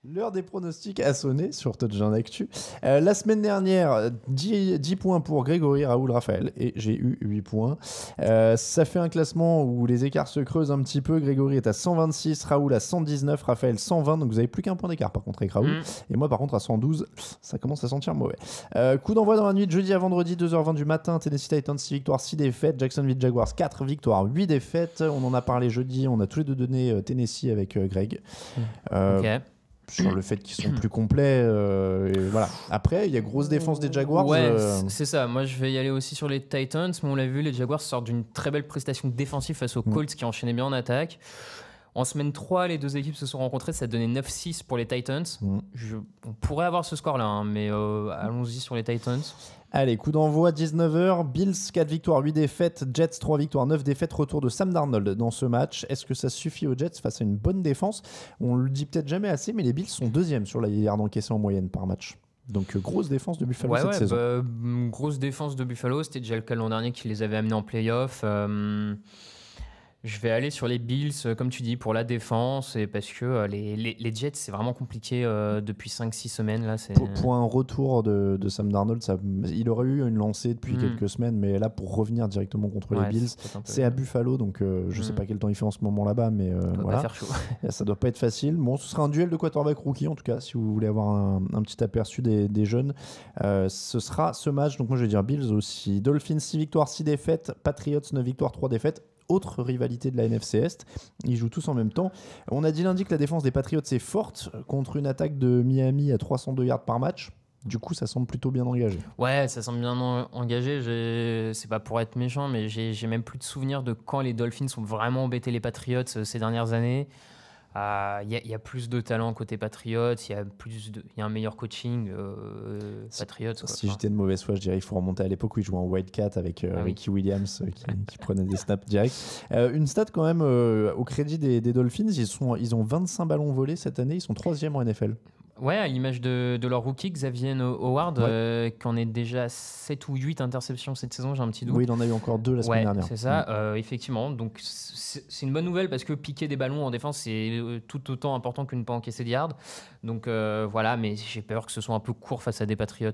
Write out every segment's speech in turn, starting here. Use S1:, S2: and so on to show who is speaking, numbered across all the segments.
S1: L'heure des pronostics a sonné sur Touchdown Actu. La semaine dernière, 10 points pour Grégory, Raoul, Raphaël, et j'ai eu 8 points. Ça fait un classement où les écarts se creusent un petit peu. Grégory est à 126, Raoul à 119, Raphaël 120, donc vous n'avez plus qu'un point d'écart par contre avec Raoul. Et moi par contre à 112, ça commence à sentir mauvais. Coup d'envoi dans la nuit de jeudi à vendredi, 2h20 du matin, Tennessee Titans 6 victoires, 6 défaites, Jacksonville Jaguars 4 victoires, 8 défaites. On en a parlé jeudi, on a tous les deux donné Tennessee avec Greg.
S2: Ok.
S1: Sur le fait qu'ils sont plus complets. Et voilà. Après, il y a grosse défense des Jaguars.
S2: Ouais, c'est ça. Moi, je vais y aller aussi sur les Titans, mais on l'a vu, les Jaguars sortent d'une très belle prestation défensive face aux Colts qui enchaînaient bien en attaque. En semaine 3, les deux équipes se sont rencontrées, ça donnait 9-6 pour les Titans. On pourrait avoir ce score-là, hein, mais allons-y sur les Titans.
S1: Allez, coup d'envoi, 19h. Bills, 4 victoires, 8 défaites. Jets, 3 victoires, 9 défaites. Retour de Sam Darnold dans ce match. Est-ce que ça suffit aux Jets face à une bonne défense ? On le dit peut-être jamais assez, mais les Bills sont deuxièmes sur la yards encaissés en moyenne par match. Donc, grosse défense de Buffalo cette saison.
S2: Grosse défense de Buffalo. C'était déjà le cas l'an dernier qui les avait amenés en play-off. Je vais aller sur les Bills, comme tu dis, pour la défense, et parce que les Jets, c'est vraiment compliqué depuis 5-6 semaines. Là,
S1: pour un retour de Sam Darnold, il aurait eu une lancée depuis quelques semaines, mais là, pour revenir directement contre les Bills, c'est à Buffalo, donc je ne sais pas quel temps il fait en ce moment là-bas, mais voilà.
S2: Pas faire chaud.
S1: Ça doit pas être facile. Bon, ce sera un duel de quarterback rookie, en tout cas, si vous voulez avoir un petit aperçu des jeunes. Ce sera ce match, donc moi je vais dire Bills aussi. Dolphins, 6 victoires, 6 défaites. Patriots, 9 victoires, 3 défaites. Autre rivalité de la NFC Est, ils jouent tous en même temps. On a dit lundi que la défense des Patriots est forte contre une attaque de Miami à 302 yards par match. Du coup, ça semble plutôt bien engagé.
S2: Ouais, ça semble bien engagé. C'est pas pour être méchant, mais j'ai même plus de souvenirs de quand les Dolphins ont vraiment embêté les Patriots ces dernières années. Il y a plus de talent côté Patriots, il y a un meilleur coaching Patriots.
S1: Si j'étais de mauvaise foi, je dirais qu'il faut remonter à l'époque où ils jouaient en Wildcat avec Ricky Williams qui prenait des snaps directs. Une stat quand même au crédit des Dolphins, ils ont 25 ballons volés cette année, ils sont 3e en NFL.
S2: Ouais, à l'image de leur rookie Xavier Howard, qui en est déjà à 7 ou 8 interceptions cette saison, j'ai un petit doute.
S1: Oui, il en a eu encore 2 la semaine dernière.
S2: C'est ça, effectivement. Donc c'est une bonne nouvelle parce que piquer des ballons en défense, c'est tout autant important que ne pas encaisser de yards. Donc voilà, mais j'ai peur que ce soit un peu court face à des Patriots.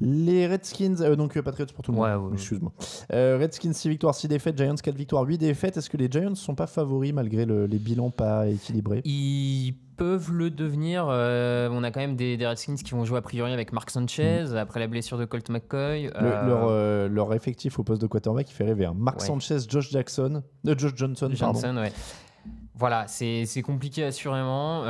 S1: Les Redskins, donc Patriots pour tout le monde, excuse-moi. Redskins 6 victoires, 6 défaites, Giants 4 victoires, 8 défaites. Est-ce que les Giants ne sont pas favoris malgré les bilans pas équilibrés ?
S2: Ils peuvent le devenir. On a quand même des Redskins qui vont jouer a priori avec Mark Sanchez après la blessure de Colt McCoy.
S1: Leur effectif au poste de quarterback, il fait rêver. Mark Sanchez, Josh Johnson, pardon.
S2: Ouais. Voilà, c'est compliqué assurément.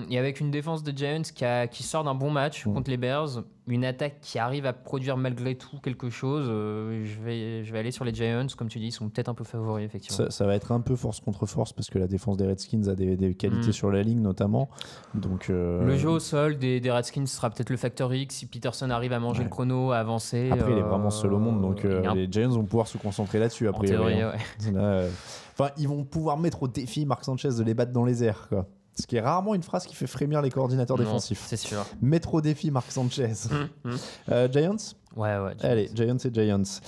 S2: Et avec une défense de Giants qui sort d'un bon match contre les Bears, une attaque qui arrive à produire malgré tout quelque chose, je vais aller sur les Giants. Comme tu dis, ils sont peut-être un peu favoris, effectivement.
S1: Ça va être un peu force contre force parce que la défense des Redskins a des qualités sur la ligne notamment. Donc,
S2: le jeu au sol des Redskins sera peut-être le facteur X si Peterson arrive à manger le chrono, à avancer.
S1: Après, il est vraiment seul au monde, donc les Giants vont pouvoir se concentrer là-dessus. A priori, Enfin, ils vont pouvoir mettre au défi Mark Sanchez de les battre dans les airs, quoi. Ce qui est rarement une phrase qui fait frémir les coordinateurs défensifs.
S2: C'est sûr.
S1: Mettre au défi Mark Sanchez. Giants ?
S2: Ouais.
S1: Allez, Giants et Giants.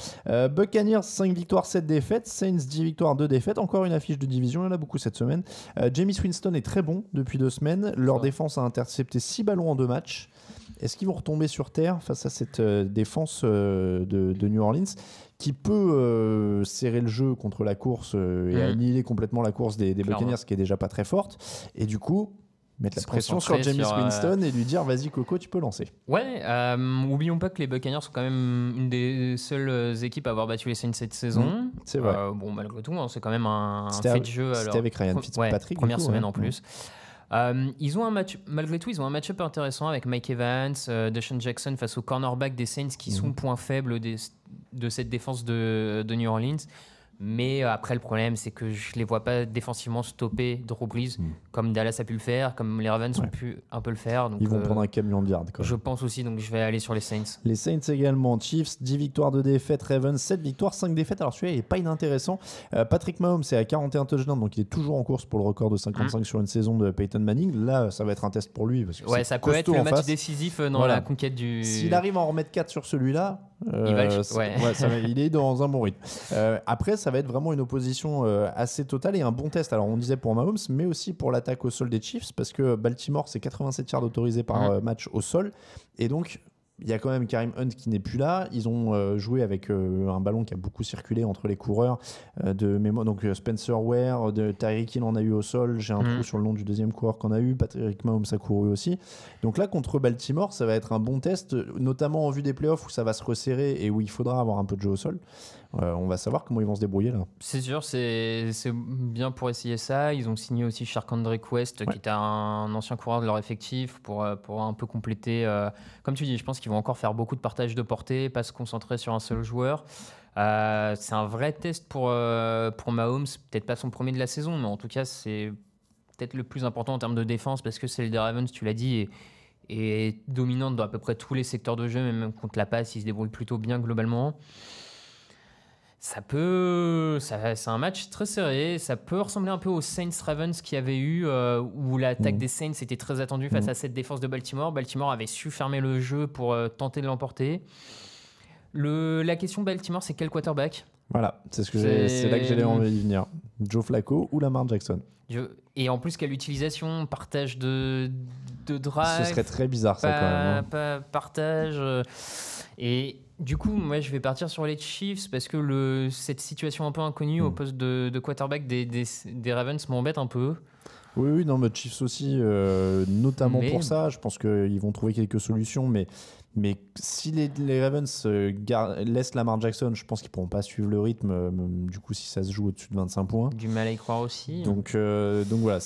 S1: Buccaneers, 5 victoires, 7 défaites. Saints, 10 victoires, 2 défaites. Encore une affiche de division, il y en a beaucoup cette semaine. Jameis Winston est très bon depuis 2 semaines. Leur défense a intercepté 6 ballons en 2 matchs. Est-ce qu'ils vont retomber sur terre face à cette défense de New Orleans qui peut serrer le jeu contre la course et annihiler complètement la course des Buccaneers, qui est déjà pas très forte, et du coup mettre la pression sur Jameis Winston et lui dire vas-y Coco, tu peux lancer.
S2: Ouais, oublions pas que les Buccaneers sont quand même une des seules équipes à avoir battu les Saints cette saison.
S1: C'est vrai.
S2: Bon, malgré tout, c'est quand même un fait de jeu.
S1: C'était avec Ryan Fitzpatrick.
S2: Première semaine en plus. Ils ont malgré tout, ils ont un match-up intéressant avec Mike Evans, Deshaun Jackson face au cornerback des Saints qui sont le point faible de cette défense de New Orleans. Mais après, le problème, c'est que je ne les vois pas défensivement stopper Drew Brees comme Dallas a pu le faire, comme les Ravens ont pu un peu le faire. Donc,
S1: ils vont prendre un camion de yards.
S2: Je pense aussi, donc je vais aller sur les Saints.
S1: Les Saints également. Chiefs, 10 victoires, 2 défaites. Ravens, 7 victoires, 5 défaites. Alors celui-là, il n'est pas inintéressant. Patrick Mahomes, c'est à 41 touchdowns, donc il est toujours en course pour le record de 55 sur une saison de Peyton Manning. Là, ça va être un test pour lui. Parce que
S2: ça peut être le match décisif dans la conquête du...
S1: S'il arrive à en remettre 4 sur celui-là, Il est dans un bon rythme. Après, ça va être vraiment une opposition assez totale et un bon test. Alors, on disait pour Mahomes, mais aussi pour l'attaque au sol des Chiefs, parce que Baltimore, c'est 87 yards autorisés par match au sol. Et donc, il y a quand même Kareem Hunt qui n'est plus là. Ils ont joué avec un ballon qui a beaucoup circulé entre les coureurs de mémoire. Donc Spencer Ware, Tyreek Hill en a eu au sol. J'ai un trou sur le nom du deuxième coureur qu'on a eu. Patrick Mahomes a couru aussi. Donc là, contre Baltimore, ça va être un bon test, notamment en vue des playoffs où ça va se resserrer et où il faudra avoir un peu de jeu au sol. On va savoir comment ils vont se débrouiller là.
S2: C'est sûr, c'est bien pour essayer ça. Ils ont signé aussi Charkandre Quest, qui était un ancien coureur de leur effectif, pour un peu compléter. Comme tu dis, je pense qu'ils vont encore faire beaucoup de partage de portée, pas se concentrer sur un seul joueur. C'est un vrai test pour Mahomes, peut-être pas son premier de la saison, mais en tout cas, c'est peut-être le plus important en termes de défense, parce que celle des Ravens, tu l'as dit, est dominante dans à peu près tous les secteurs de jeu, même contre la passe, ils se débrouillent plutôt bien globalement. C'est un match très serré. Ça peut ressembler un peu aux Saints-Ravens qu'il y avait eu, où l'attaque des Saints était très attendue face à cette défense de Baltimore. Baltimore avait su fermer le jeu pour tenter de l'emporter. La question de Baltimore, c'est quel quarterback ?
S1: Voilà, c'est là que j'allais en venir. Joe Flacco ou Lamar Jackson.
S2: Et en plus, quelle utilisation, partage de drive.
S1: Ce serait très bizarre, ça, quand même.
S2: Partage. Et du coup, moi, je vais partir sur les Chiefs parce que cette situation un peu inconnue au poste de quarterback des Ravens m'embête un peu.
S1: Oui, non, mais Chiefs aussi, notamment pour ça. Je pense qu'ils vont trouver quelques solutions, mais si les Ravens laissent Lamar Jackson, je pense qu'ils ne pourront pas suivre le rythme. Du coup, si ça se joue au-dessus de 25 points.
S2: Du mal à y croire aussi.
S1: Donc voilà.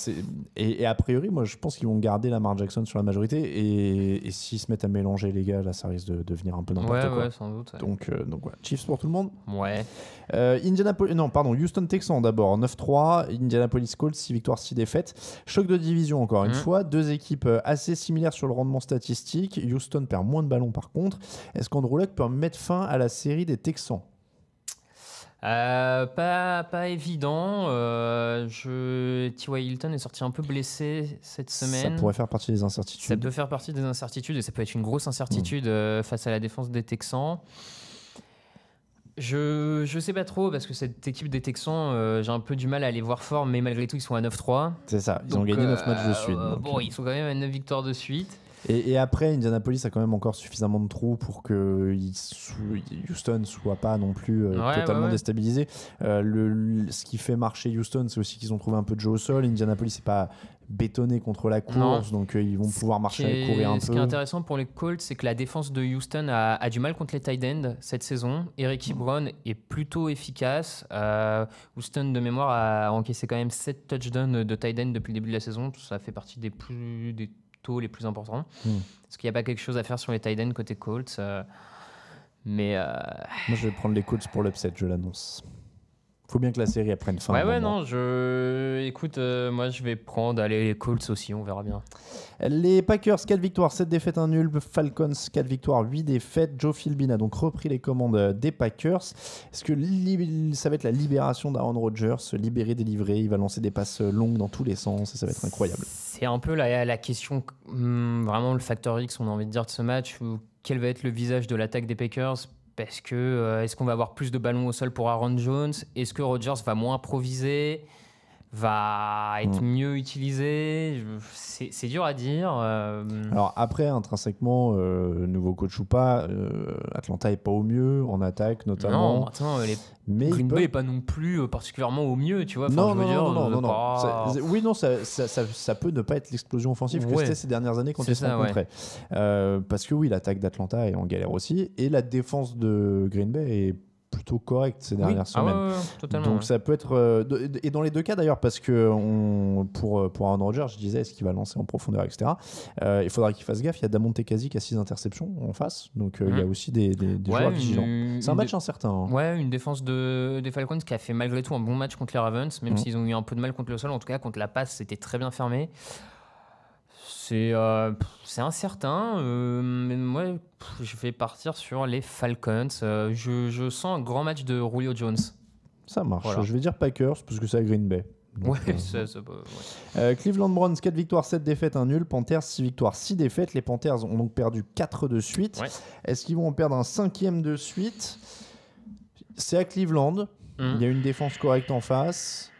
S1: Et a priori, moi, je pense qu'ils vont garder Lamar Jackson sur la majorité. Et s'ils se mettent à mélanger les gars, là, ça risque de devenir un peu n'importe quoi.
S2: Ouais, sans doute. Ouais.
S1: Donc voilà. Chiefs pour tout le monde.
S2: Ouais.
S1: Houston Texans d'abord, 9-3. Indianapolis Colts, 6 victoires, 6 défaites. Choc de division encore une fois. Deux équipes assez similaires sur le rendement statistique. Houston perd moins de ballons par contre. Est-ce qu'Andrew Luck peut mettre fin à la série des Texans ?
S2: Pas évident. T.Y. Hilton est sorti un peu blessé cette semaine.
S1: Ça pourrait faire partie des incertitudes.
S2: Ça peut faire partie des incertitudes et ça peut être une grosse incertitude face à la défense des Texans. Je sais pas trop parce que cette équipe des Texans, j'ai un peu du mal à les voir fort, mais malgré tout, ils sont à 9-3.
S1: C'est ça, ils ont gagné 9 matchs de suite.
S2: Ils sont quand même à 9 victoires de suite.
S1: Et après, Indianapolis a quand même encore suffisamment de trous pour que Houston ne soit pas non plus totalement déstabilisé. Ce qui fait marcher Houston, c'est aussi qu'ils ont trouvé un peu de jeu au sol. Indianapolis n'est pas bétonné contre la course, donc ils vont pouvoir marcher et courir un peu.
S2: Ce qui est intéressant pour les Colts, c'est que la défense de Houston a du mal contre les tight ends cette saison. Eric Ebron est plutôt efficace. Houston, de mémoire, a encaissé quand même 7 touchdowns de tight end depuis le début de la saison. Ça fait partie des taux les plus importants. Est-ce qu'il n'y a pas quelque chose à faire sur les tight ends côté Colts Moi,
S1: je vais prendre les Colts pour l'upset, je l'annonce. Faut bien que la série prenne fin.
S2: Écoute, moi je vais prendre les Colts aussi, on verra bien.
S1: Les Packers, 4 victoires, 7 défaites, 1 nul. Falcons, 4 victoires, 8 défaites. Joe Philbin a donc repris les commandes des Packers. Est-ce que ça va être la libération d'Aaron Rodgers, libéré, délivré? Il va lancer des passes longues dans tous les sens et ça va être incroyable.
S2: C'est un peu la question, vraiment le facteur X, on a envie de dire, de ce match. Quel va être le visage de l'attaque des Packers? Parce que est-ce qu'on va avoir plus de ballons au sol pour Aaron Jones? Est-ce que Rodgers va moins improviser? Va être mieux utilisé? C'est dur à dire.
S1: Alors après, intrinsèquement, nouveau coach ou pas, Atlanta est pas au mieux en attaque notamment.
S2: Non, attends, Green Bay n'est pas non plus particulièrement au mieux, tu vois.
S1: Non. Oui, non, ça peut ne pas être l'explosion offensive que c'était ces dernières années quand ils se rencontraient. Parce que oui, l'attaque d'Atlanta est en galère aussi, et la défense de Green Bay est plutôt correcte ces dernières semaines.
S2: Totalement.
S1: Donc ça peut être et dans les deux cas d'ailleurs, parce que pour Aaron Rodgers, je disais, est-ce qu'il va lancer en profondeur, etc. Il faudra qu'il fasse gaffe. Il y a Damonte Casey qui a 6 interceptions en face, donc il y a aussi des joueurs vigilants. C'est un match incertain.
S2: Ouais, une défense des Falcons qui a fait malgré tout un bon match contre les Ravens, même s'ils ont eu un peu de mal contre le sol. En tout cas, contre la passe, c'était très bien fermé. C'est incertain, mais moi je vais partir sur les Falcons. Je sens un grand match de Julio Jones.
S1: Ça marche. Voilà. Je vais dire Packers parce que c'est à Green Bay. Donc, Cleveland Browns, 4 victoires, 7 défaites, 1 nul. Panthers, 6 victoires, 6 défaites. Les Panthers ont donc perdu 4 de suite.
S2: Ouais.
S1: Est-ce qu'ils vont en perdre un 5e de suite? C'est à Cleveland. Il y a une défense correcte en face.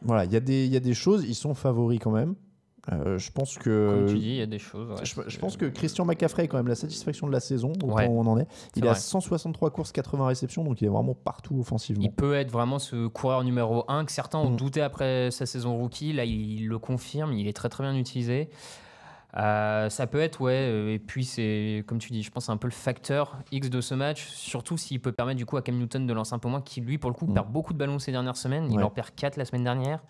S1: Voilà, il y a des choses. Ils sont favoris quand même. Je pense que.
S2: Comme tu dis, il y a des choses. Ouais,
S1: je pense que Christian McCaffrey est quand même la satisfaction de la saison, au point
S2: Ouais.
S1: où on en est. Il est à
S2: vrai.
S1: 163 courses, 80 réceptions, donc il est vraiment partout offensivement.
S2: Il peut être vraiment ce coureur numéro 1 que certains ont douté après sa saison rookie. Là, il le confirme. Il est très très bien utilisé. Ça peut être, et puis c'est, comme tu dis, je pense c'est un peu le facteur X de ce match, surtout s'il peut permettre du coup à Cam Newton de lancer un peu moins, qui lui, pour le coup, perd beaucoup de ballons ces dernières semaines. Il en perd 4 la semaine dernière.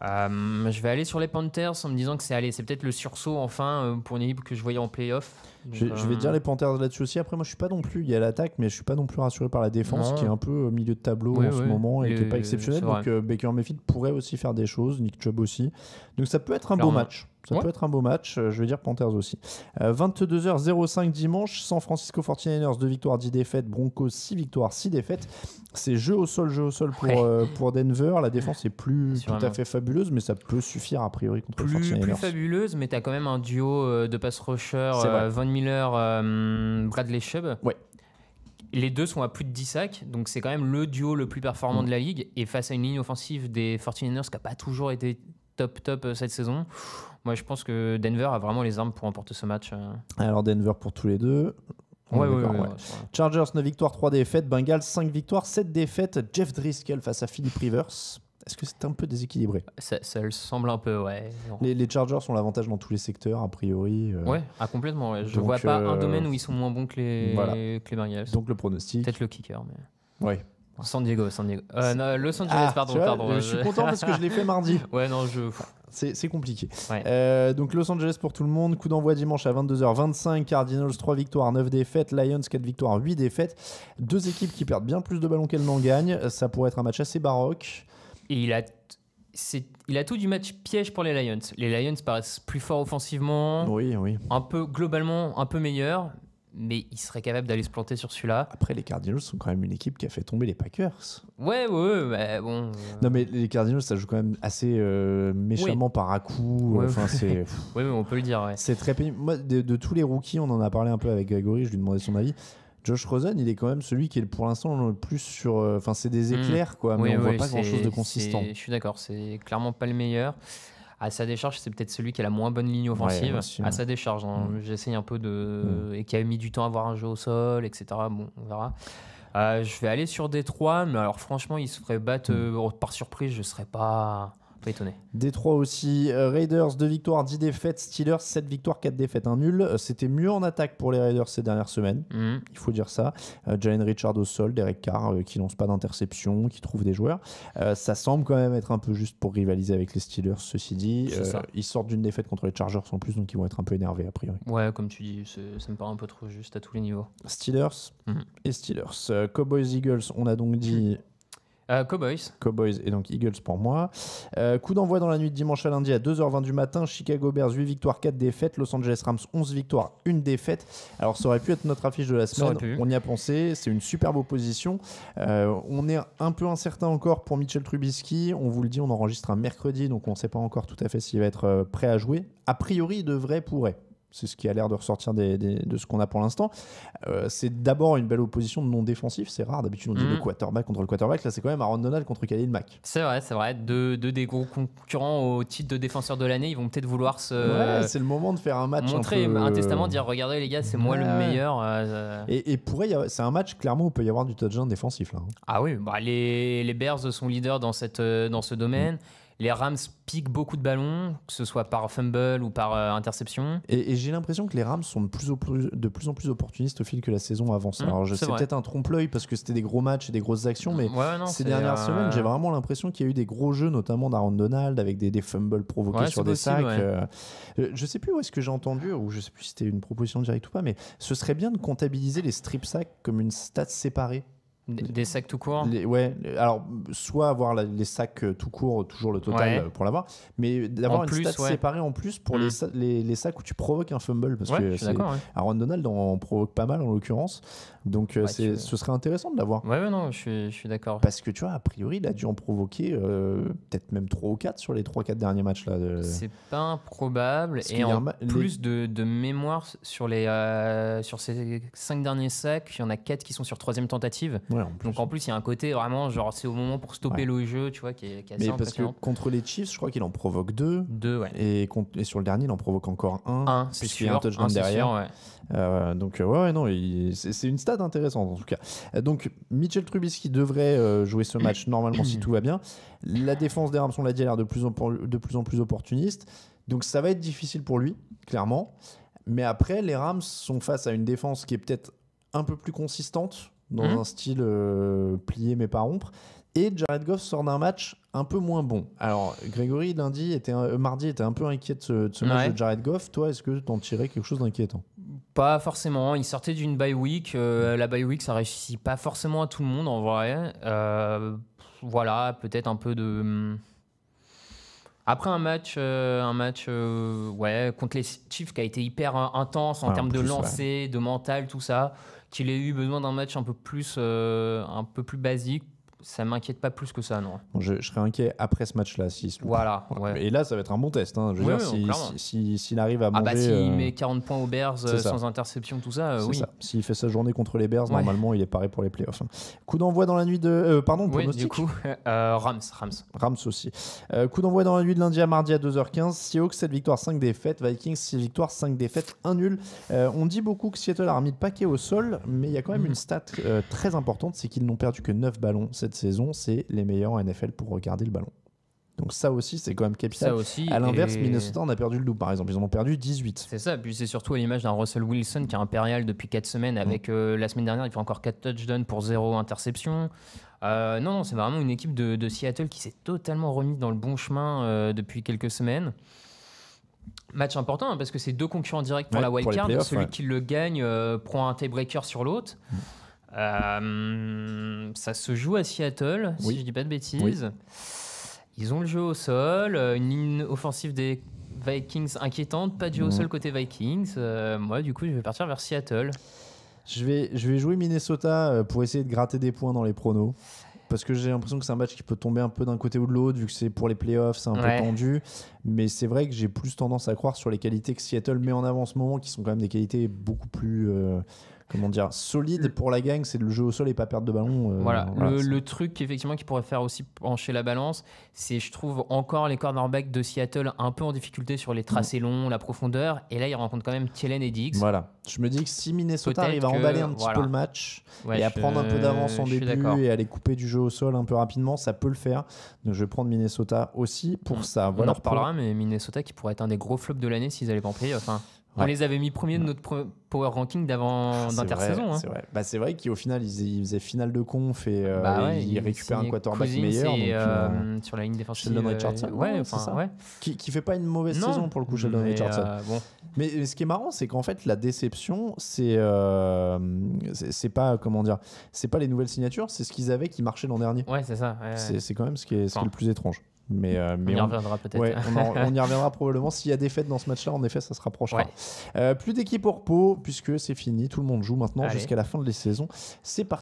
S2: Je vais aller sur les Panthers en me disant que c'est peut-être le sursaut enfin pour une équipe que je voyais en playoff.
S1: Je vais dire les Panthers là-dessus aussi. Après, moi, je suis pas non plus. Il y a l'attaque, mais je suis pas non plus rassuré par la défense, qui est un peu au milieu de tableau en ce moment et qui est pas exceptionnelle. Donc Baker Mayfield pourrait aussi faire des choses, Nick Chubb aussi. Donc ça peut être un beau match. Ça peut être un beau match. Je vais dire Panthers aussi. 22h05 dimanche. San Francisco 49ers, 2 victoires, 10 défaites. Broncos, 6 victoires, 6 défaites. C'est jeu au sol pour Denver. La défense est plus tout à fait fabuleuse, mais ça peut suffire a priori contre les 49ers.
S2: Plus fabuleuse, mais tu as quand même un duo de pass rusher, Von Miller, Bradley Chubb.
S1: Ouais.
S2: Les deux sont à plus de 10 sacs, donc c'est quand même le duo le plus performant de la ligue. Et face à une ligne offensive des 49ers qui n'a pas toujours été top cette saison, moi je pense que Denver a vraiment les armes pour remporter ce match.
S1: Alors Denver pour tous les deux.
S2: Ouais.
S1: Chargers 9 victoires, 3 défaites. Bengals 5 victoires, 7 défaites. Jeff Driscoll face à Philip Rivers. Est-ce que c'est un peu déséquilibré?
S2: Ça le semble un peu, ouais.
S1: Les Chargers ont l'avantage dans tous les secteurs, a priori.
S2: Complètement. Ouais. Je vois pas un domaine où ils sont moins bons que les Bengals.
S1: Donc le pronostic.
S2: Peut-être le kicker, mais.
S1: Ouais.
S2: San Diego. Non, Los Angeles, pardon.
S1: Je suis content parce que je l'ai fait mardi.
S2: C'est
S1: compliqué.
S2: Ouais.
S1: Donc Los Angeles pour tout le monde. Coup d'envoi dimanche à 22h25. Cardinals 3 victoires, 9 défaites. Lions 4 victoires, 8 défaites. Deux équipes qui perdent bien plus de ballons qu'elles n'en gagnent. Ça pourrait être un match assez baroque.
S2: Et il a tout du match piège pour les Lions. Les Lions paraissent plus forts offensivement.
S1: Oui.
S2: Globalement un peu meilleurs. Mais il serait capable d'aller se planter sur celui-là.
S1: Après, les Cardinals sont quand même une équipe qui a fait tomber les Packers.
S2: Ouais, bah bon.
S1: Non, mais les Cardinals, ça joue quand même assez méchamment par à-coup. C'est...
S2: Oui, on peut le dire. Ouais.
S1: C'est très pénible. Moi, de tous les rookies, on en a parlé un peu avec Grégory, je lui demandais son avis. Josh Rosen, il est quand même celui qui est pour l'instant le plus sur. Enfin, c'est des éclairs, quoi, mais on voit pas grand-chose de consistant.
S2: Je suis d'accord, c'est clairement pas le meilleur. À sa décharge, c'est peut-être celui qui a la moins bonne ligne offensive. À sa décharge, j'essaye un peu et qui a mis du temps à avoir un jeu au sol, etc. Bon, on verra. Je vais aller sur Détroit, mais alors franchement, ils se feraient battre par surprise, je serais pas étonné.
S1: Détroit aussi, Raiders 2 victoires, 10 défaites, Steelers 7 victoires, 4 défaites, 1 nul. C'était mieux en attaque pour les Raiders ces dernières semaines, il faut dire ça. Jalen Richard au sol, Derek Carr qui lance pas d'interception, qui trouve des joueurs. Ça semble quand même être un peu juste pour rivaliser avec les Steelers, ceci dit. Ils sortent d'une défaite contre les Chargers en plus, donc ils vont être un peu énervés a priori.
S2: Ouais, comme tu dis, ça me paraît un peu trop juste à tous les niveaux.
S1: Steelers et Steelers. Cowboys Eagles, on a donc dit... Cowboys et donc Eagles pour moi. Coup d'envoi dans la nuit de dimanche à lundi à 2h20 du matin. Chicago Bears 8 victoires, 4 défaites. Los Angeles Rams 11 victoires, 1 défaite. Alors ça aurait pu être notre affiche de la semaine. On y a pensé. C'est une superbe opposition. On est un peu incertain encore pour Mitchell Trubisky. On vous le dit, on enregistre un mercredi, donc on ne sait pas encore tout à fait s'il va être prêt à jouer. A priori, il pourrait. C'est ce qui a l'air de ressortir de ce qu'on a pour l'instant. C'est d'abord une belle opposition de non défensif. C'est rare. D'habitude, on dit le quarterback contre le quarterback. Là, c'est quand même Aaron Donald contre Khalil Mack.
S2: C'est vrai. Deux des gros concurrents au titre de défenseur de l'année. Ils vont peut-être vouloir
S1: c'est le moment de faire un match.
S2: Montrer un testament, dire regardez les gars, c'est moi le meilleur.
S1: Et c'est un match clairement où il peut y avoir du touchdown défensif. Là.
S2: Ah oui, les Bears sont leaders dans ce domaine. Les Rams piquent beaucoup de ballons, que ce soit par fumble ou par interception.
S1: Et j'ai l'impression que les Rams sont de plus en plus opportunistes au fil que la saison avance. Alors c'est peut-être un trompe-l'œil parce que c'était des gros matchs et des grosses actions, mais ces dernières semaines, j'ai vraiment l'impression qu'il y a eu des gros jeux, notamment d'Aaron Donald, avec des fumbles provoqués sur des sacs. Je sais plus où est-ce que j'ai entendu, ou je sais plus si c'était une proposition directe ou pas, mais ce serait bien de comptabiliser les strip sacks comme une stat séparée.
S2: Des sacs tout court.
S1: Alors soit avoir les sacs tout court, toujours le total pour l'avoir, mais d'avoir une stat séparée en plus pour les sacs où tu provoques un fumble, parce que Aaron Donald en provoque pas mal en l'occurrence, donc ce serait intéressant de l'avoir.
S2: Non, je suis d'accord.
S1: Parce que tu vois, a priori, il a dû en provoquer peut-être même 3 ou 4 sur les 3-4 derniers matchs là.
S2: C'est pas improbable, et plus de mémoire sur ces 5 derniers sacs, il y en a 4 qui sont sur 3e tentative. Donc en plus il y a un côté vraiment genre c'est au moment pour stopper le jeu, tu vois, qui est assez impressionnant. Parce que
S1: contre les Chiefs je crois qu'il en provoque 2 et sur le dernier il en provoque encore un
S2: c'est
S1: sûr, il y a un touchdown derrière sûr, donc non, c'est une stat intéressante en tout cas. Donc Mitchell Trubisky devrait jouer ce match normalement si tout va bien. La défense des Rams, on l'a dit, a l'air de plus en plus opportuniste, donc ça va être difficile pour lui clairement, mais après les Rams sont face à une défense qui est peut-être un peu plus consistante dans un style plié mais pas rompre. Et Jared Goff sort d'un match un peu moins bon. Alors, Grégory, mardi, était un peu inquiet de ce match de Jared Goff. Toi, est-ce que tu en tirais quelque chose d'inquiétant ?
S2: Pas forcément. Il sortait d'une bye week. La bye week, ça réussit pas forcément à tout le monde, en vrai. Voilà, peut-être un peu de... Après un match contre les Chiefs qui a été hyper intense en termes de lancer, de mental, tout ça, qu'il ait eu besoin d'un match un peu plus basique, ça m'inquiète pas plus que ça, non.
S1: Bon, je serais inquiet après ce match-là.
S2: Voilà.
S1: Et là, ça va être un bon test. Hein. Je veux dire, s'il arrive à manger...
S2: s'il met 40 points aux Bears sans interception, tout ça, oui.
S1: Ça. S'il fait sa journée contre les Bears, normalement, il est paré pour les playoffs. Coup d'envoi dans la nuit de... pronostic.
S2: Du coup, Rams
S1: aussi. Coup d'envoi dans la nuit de lundi à mardi à 2h15. Seahawks, 7 victoires, 5 défaites. Vikings, 6 victoires, 5 défaites, 1 nul. On dit beaucoup que Seattle a remis le paquet au sol, mais il y a quand même une stat très importante, c'est qu'ils n'ont perdu que 9 ballons cette saison. C'est les meilleurs en NFL pour regarder le ballon. Donc ça aussi, c'est quand même capital. À l'inverse, Minnesota en a perdu le double, par exemple. Ils en ont perdu 18.
S2: C'est ça, puis c'est surtout à l'image d'un Russell Wilson qui est impérial depuis 4 semaines. Avec la semaine dernière, il fait encore 4 touchdowns pour 0 interception. Non, c'est vraiment une équipe de Seattle qui s'est totalement remise dans le bon chemin depuis quelques semaines. Match important, hein, parce que c'est 2 concurrents directs pour la wildcard. Celui qui le gagne prend un tiebreaker sur l'autre. Ça se joue à Seattle, si je dis pas de bêtises. Ils ont le jeu au sol, une ligne offensive des Vikings inquiétante, pas de jeu au sol côté Vikings. Moi, du coup, je vais partir vers Seattle.
S1: Je vais jouer Minnesota pour essayer de gratter des points dans les pronos. Parce que j'ai l'impression que c'est un match qui peut tomber un peu d'un côté ou de l'autre, vu que c'est pour les playoffs, c'est un peu tendu. Mais c'est vrai que j'ai plus tendance à croire sur les qualités que Seattle met en avant en ce moment, qui sont quand même des qualités beaucoup plus... solide pour la gang, c'est le jeu au sol et pas perdre de ballon.
S2: Le truc effectivement qui pourrait faire aussi pencher la balance, c'est je trouve encore les cornerbacks de Seattle un peu en difficulté sur les tracés longs, la profondeur, et là ils rencontrent quand même Thielen et Diggs.
S1: Je me dis que si Minnesota arrive à emballer un petit peu le match et à prendre un peu d'avance en début et à aller couper du jeu au sol un peu rapidement, ça peut le faire. Donc je vais prendre Minnesota aussi pour ça.
S2: On en reparlera, mais Minnesota qui pourrait être un des gros flops de l'année s'ils allaient pas en playoff. On les avait mis premiers de notre power ranking d'intersaison.
S1: C'est vrai. C'est vrai qu'au final, ils faisaient finale de conf et ils récupèrent un quarterback meilleur.
S2: Sur la ligne défensive.
S1: Sheldon Richardson. Qui fait pas une mauvaise saison pour le coup, Sheldon Richardson. Mais ce qui est marrant, c'est qu'en fait, la déception, c'est pas, c'est pas les nouvelles signatures, c'est ce qu'ils avaient qui marchait l'an dernier.
S2: Ouais, c'est ça.
S1: C'est quand même ce qui est le plus étrange. Mais
S2: on y reviendra peut-être.
S1: On y reviendra probablement. S'il y a défaite dans ce match-là, en effet, ça se rapprochera. Plus d'équipe au repos, puisque c'est fini. Tout le monde joue maintenant jusqu'à la fin de la saison. C'est parti.